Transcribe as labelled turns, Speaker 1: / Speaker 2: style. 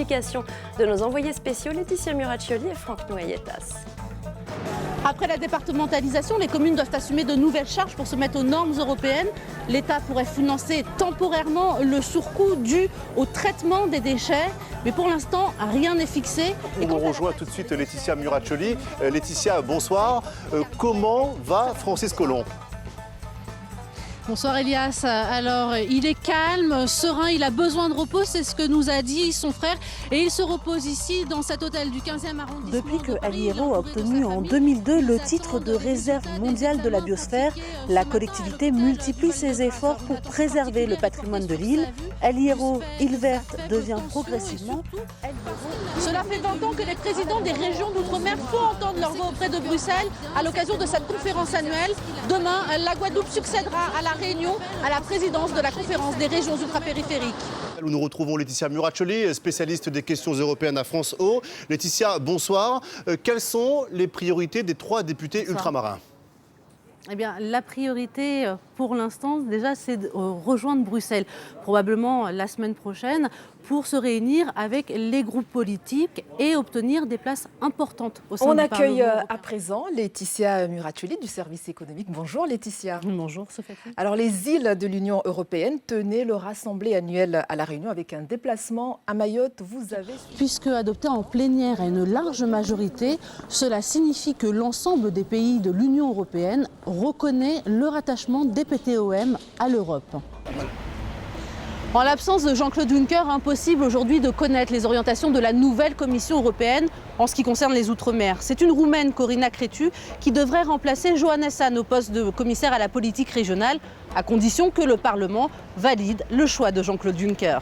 Speaker 1: explications de nos envoyés spéciaux Laetitia Muraccioli et Franck Noyetas.
Speaker 2: Après la départementalisation, les communes doivent assumer de nouvelles charges pour se mettre aux normes européennes. L'État pourrait financer temporairement le surcoût dû au traitement des déchets. Mais pour l'instant, rien n'est fixé.
Speaker 3: On rejoint tout de suite Laetitia Muraccioli. Laetitia, bonsoir. Comment va Francis Collomb ?
Speaker 2: Bonsoir Elias. Alors, il est calme, serein, il a besoin de repos, c'est ce que nous a dit son frère. Et il se repose ici, dans cet hôtel du 15e arrondissement.
Speaker 4: Depuis que Ali Hérault a obtenu en 2002 le titre de réserve mondiale de la biosphère, la collectivité multiplie ses efforts pour préserver le patrimoine de l'île. Ali Hérault, île verte, devient progressivement.
Speaker 2: Cela fait 20 ans que les présidents des régions d'outre-mer font entendre leur voix auprès de Bruxelles à l'occasion de cette conférence annuelle. Demain, la Guadeloupe succédera à la Réunion à la présidence de la conférence des régions ultrapériphériques.
Speaker 3: Nous retrouvons Laetitia Muraccioli, spécialiste des questions européennes à France O. Laetitia, bonsoir. Quelles sont les priorités des 3 députés ultramarins ?
Speaker 2: Eh bien, la priorité pour l'instant, déjà, c'est de rejoindre Bruxelles, probablement la semaine prochaine, pour se réunir avec les groupes politiques et obtenir des places importantes au sein du Parlement européen.
Speaker 5: On accueille à présent Laetitia Muraccioli du service économique. Bonjour Laetitia.
Speaker 2: Bonjour Sophie.
Speaker 5: Alors les îles de l'Union européenne tenaient leur assemblée annuelle à La Réunion avec un déplacement à Mayotte. Vous avez...
Speaker 2: Puisque adopté en plénière à une large majorité, cela signifie que l'ensemble des pays de l'Union européenne reconnaît le rattachement des PTOM à l'Europe. En l'absence de Jean-Claude Juncker, impossible aujourd'hui de connaître les orientations de la nouvelle Commission européenne en ce qui concerne les Outre-mer. C'est une Roumaine, Corina Cretu, qui devrait remplacer Johannes Hahn au poste de commissaire à la politique régionale, à condition que le Parlement valide le choix de Jean-Claude Juncker.